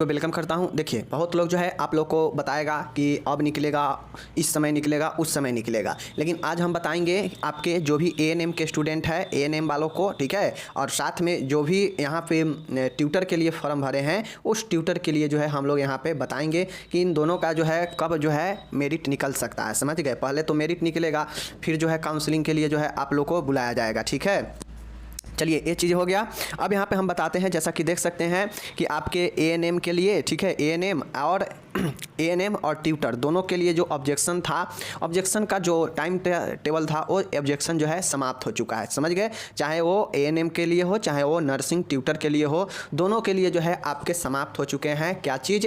तो वेलकम करता हूं। देखिए बहुत लोग जो है आप लोग को बताएगा कि अब निकलेगा, इस समय निकलेगा, उस समय निकलेगा, लेकिन आज हम बताएंगे आपके जो भी एएनएम के स्टूडेंट है, एएनएम वालों को, ठीक है, और साथ में जो भी यहाँ पे ट्यूटर के लिए फॉर्म भरे हैं उस ट्यूटर के लिए जो है हम लोग यहाँ पे बताएंगे कि इन दोनों का जो है कब जो है मेरिट निकल सकता है। समझ गए? पहले तो मेरिट निकलेगा, फिर जो है काउंसलिंग के लिए जो है आप लोग को बुलाया जाएगा। ठीक है, चलिए ये चीज़ हो गया। अब यहाँ पे हम बताते हैं, जैसा कि देख सकते हैं कि आपके एएनएम के लिए, ठीक है, एएनएम और ट्यूटर दोनों के लिए जो ऑब्जेक्शन था, ऑब्जेक्शन का जो टाइम टेबल था वो ऑब्जेक्शन जो है समाप्त हो चुका है। समझ गए? चाहे वो एएनएम के लिए हो, चाहे वो नर्सिंग ट्यूटर के लिए हो, दोनों के लिए जो है आपके समाप्त हो चुके हैं। क्या चीज़?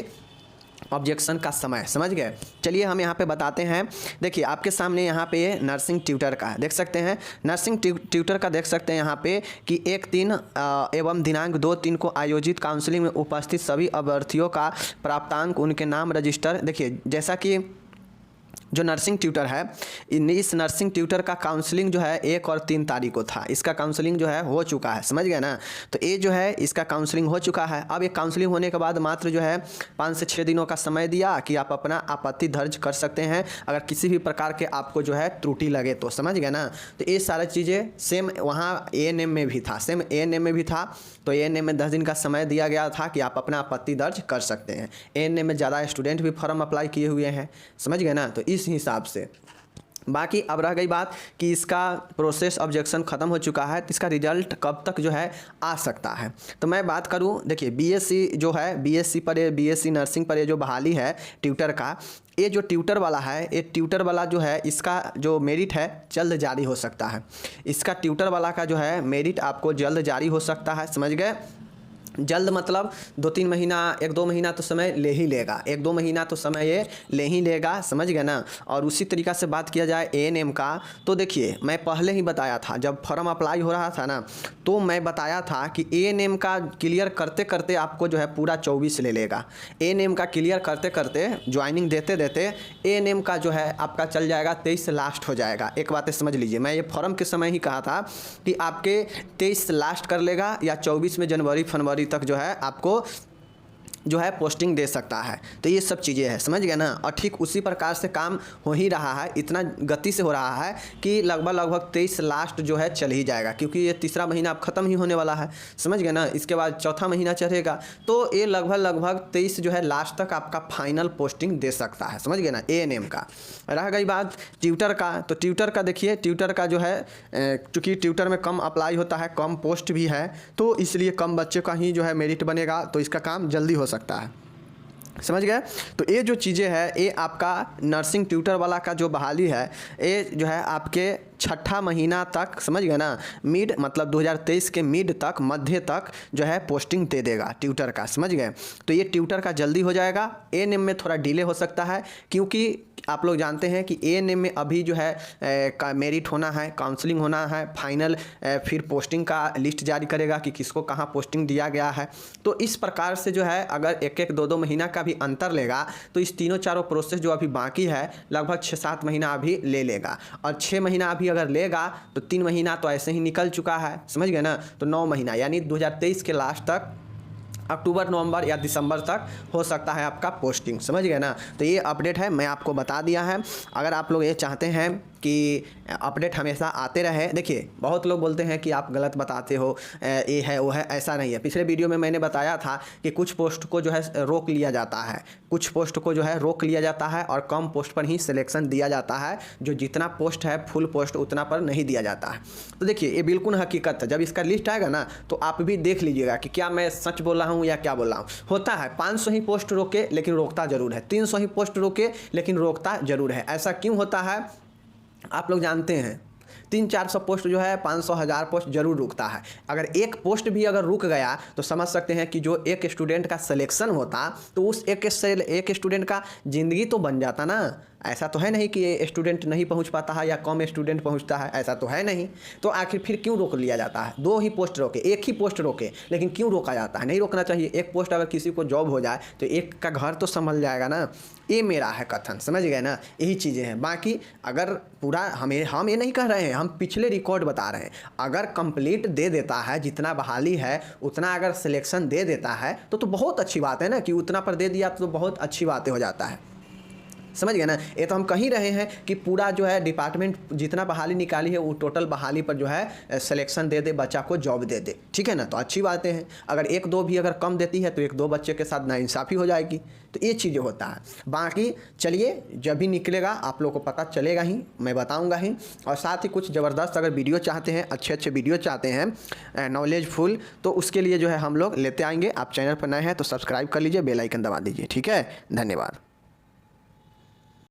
ऑब्जेक्शन का समय। समझ गए? चलिए हम यहाँ पे बताते हैं। देखिए आपके सामने यहाँ पे नर्सिंग ट्यूटर का देख सकते हैं, नर्सिंग ट्यूटर का देख सकते हैं यहाँ पे कि 1/3 एवं दिनांक 2/3 को आयोजित काउंसलिंग में उपस्थित सभी अभ्यर्थियों का प्राप्तांक, उनके नाम रजिस्टर। देखिए जैसा कि जो नर्सिंग ट्यूटर है, इस नर्सिंग ट्यूटर का काउंसलिंग जो है 1 और 3 तारीख को था। इसका काउंसलिंग जो है हो चुका है। समझ गए ना? तो ये जो है इसका काउंसलिंग हो चुका है। अब ये काउंसलिंग होने के बाद मात्र जो है 5 से 6 दिनों का समय दिया कि आप अपना आपत्ति दर्ज कर सकते हैं अगर किसी भी प्रकार के आपको जो है त्रुटि लगे तो। समझ गए ना? तो ये सारी चीज़ें सेम वहाँ एएनएम में भी था, सेम एएनएम में भी था। तो एएनएम में 10 दिन का समय दिया गया था कि आप अपना आपत्ति दर्ज कर सकते हैं। एएनएम में ज़्यादा स्टूडेंट भी फॉर्म अप्लाई किए हुए हैं। समझ गए ना? तो इस हिसाब से बाकी अब रह गई बात कि इसका प्रोसेस ऑब्जेक्शन ख़त्म हो चुका है, तो इसका रिजल्ट कब तक जो है आ सकता है। तो मैं बात करूं, देखिए बीएससी जो है, बीएससी पर ये, बीएससी नर्सिंग पर ये जो बहाली है ट्यूटर का, ये जो ट्यूटर वाला है, ये ट्यूटर वाला जो है इसका जो मेरिट है जल्द जारी हो सकता है। इसका ट्यूटर वाला का जो है मेरिट आपको जल्द जारी हो सकता है। समझ गए? जल्द मतलब 2-3 महीना, 1-2 महीना तो समय ले ही लेगा, 1-2 महीना तो समय ये ले ही लेगा। समझ गए ना? और उसी तरीक़ा से बात किया जाए एएनएम का, तो देखिए मैं पहले ही बताया था, जब फॉर्म अप्लाई हो रहा था ना, तो मैं बताया था कि एएनएम का क्लियर करते करते आपको जो है पूरा 24 ले लेगा। एएनएम का क्लियर करते करते, ज्वाइनिंग देते देते एएनएम का जो है आपका चल जाएगा 23 लास्ट हो जाएगा। एक बात समझ लीजिए, मैं ये फॉर्म के समय ही कहा था कि आपके 23 लास्ट कर लेगा या 24 में जनवरी फरवरी तक जो है आपको जो है पोस्टिंग दे सकता है। तो ये सब चीज़ें हैं। समझ गए ना? और ठीक उसी प्रकार से काम हो ही रहा है, इतना गति से हो रहा है कि लगभग 23 लास्ट जो है चल ही जाएगा, क्योंकि ये तीसरा महीना अब ख़त्म ही होने वाला है। समझ गए ना? इसके बाद चौथा महीना चढ़ेगा, तो ये लगभग 23 जो है लास्ट तक आपका फाइनल पोस्टिंग दे सकता है। समझ गए ना? एएनएम का। रह गई बात ट्यूटर का, तो ट्यूटर का देखिए, ट्यूटर का जो है चूँकि ट्यूटर में कम अप्लाई होता है, कम पोस्ट भी है, तो इसलिए कम बच्चे का ही जो है मेरिट बनेगा, तो इसका काम जल्दी हो सकता है। समझ गए? तो ये जो चीज़ें हैं, ये आपका नर्सिंग ट्यूटर वाला का जो बहाली है, ये जो है आपके 6ठा महीना तक, समझ गए ना, मिड मतलब 2023 के मिड तक, मध्य तक जो है पोस्टिंग दे देगा ट्यूटर का। समझ गए? तो ये ट्यूटर का जल्दी हो जाएगा। एएनएम में थोड़ा डिले हो सकता है, क्योंकि आप लोग जानते हैं कि एएनएम में अभी जो है का मेरिट होना है, काउंसलिंग होना है, फाइनल फिर पोस्टिंग का लिस्ट जारी करेगा कि किसको कहाँ पोस्टिंग दिया गया है। तो इस प्रकार से जो है अगर 1-1, 2-2 महीना का भी अंतर लेगा, तो इस तीनों चारों प्रोसेस जो अभी बाकी है लगभग 6-7 महीना अभी ले लेगा। और 6 महीना अभी अगर लेगा तो 3 महीना तो ऐसे ही निकल चुका है। समझ गए ना? तो 9 महीना यानी 2023 के लास्ट तक, अक्टूबर, नवंबर या दिसंबर तक हो सकता है आपका पोस्टिंग। समझ गए ना? तो ये अपडेट है, मैं आपको बता दिया है। अगर आप लोग ये चाहते हैं कि अपडेट हमेशा आते रहे, देखिए बहुत लोग बोलते हैं कि आप गलत बताते हो, ये है वो है, ऐसा नहीं है। पिछले वीडियो में मैंने बताया था कि कुछ पोस्ट को जो है रोक लिया जाता है, कुछ पोस्ट को जो है रोक लिया जाता है और कम पोस्ट पर ही सिलेक्शन दिया जाता है, जो जितना पोस्ट है फुल पोस्ट उतना पर नहीं दिया जाता है। तो देखिए ये बिल्कुल हकीकत है। जब इसका लिस्ट आएगा ना, तो आप भी देख लीजिएगा कि क्या मैं सच बोल रहा हूँ या क्या बोल रहा हूँ। होता है 500 ही पोस्ट रोके लेकिन रोकता जरूर है, 300 ही पोस्ट रोके लेकिन रोकता जरूर है। ऐसा क्यों होता है आप लोग जानते हैं? 300-400 पोस्ट जो है 500-1000 पोस्ट जरूर रुकता है। अगर एक पोस्ट भी अगर रुक गया तो समझ सकते हैं कि जो एक स्टूडेंट का सिलेक्शन होता, तो उस एक स्टूडेंट का ज़िंदगी तो बन जाता ना। ऐसा तो है नहीं कि ये स्टूडेंट नहीं पहुंच पाता है या कम स्टूडेंट पहुंचता है, ऐसा तो है नहीं। तो आखिर फिर क्यों रोक लिया जाता है? 2 ही पोस्ट रोके, 1 ही पोस्ट रोके, लेकिन क्यों रोका जाता है? नहीं रोकना चाहिए। 1 पोस्ट अगर किसी को जॉब हो जाए तो 1 का घर तो संभल जाएगा ना। ये मेरा है कथन, समझ गए ना? यही चीज़ें हैं। बाकी अगर पूरा हम ये नहीं कह रहे हैं, हम पिछले रिकॉर्ड बता रहे हैं। अगर कंप्लीट दे देता है, जितना बहाली है उतना अगर सिलेक्शन दे देता है तो बहुत अच्छी बात है ना, कि उतना पर दे दिया तो बहुत अच्छी बातें हो जाता है, समझ गए ना? ये तो हम कह ही रहे हैं कि पूरा जो है डिपार्टमेंट जितना बहाली निकाली है वो टोटल बहाली पर जो है सिलेक्शन दे दे, बच्चा को जॉब दे दे, ठीक है ना? तो अच्छी बातें हैं। अगर 1-2 भी अगर कम देती है तो 1-2 बच्चे के साथ नाइंसाफ़ी हो जाएगी। तो ये चीज़ें होता है। बाकी चलिए, जब भी निकलेगा आप लोग को पता चलेगा ही, मैं बताऊंगा ही। और साथ ही कुछ ज़बरदस्त अगर वीडियो चाहते हैं, अच्छे वीडियो चाहते हैं नॉलेजफुल, तो उसके लिए जो है हम लोग लेते आएंगे। आप चैनल पर नए हैं तो सब्सक्राइब कर लीजिए, बेल आइकन दबा दीजिए, ठीक है? धन्यवाद।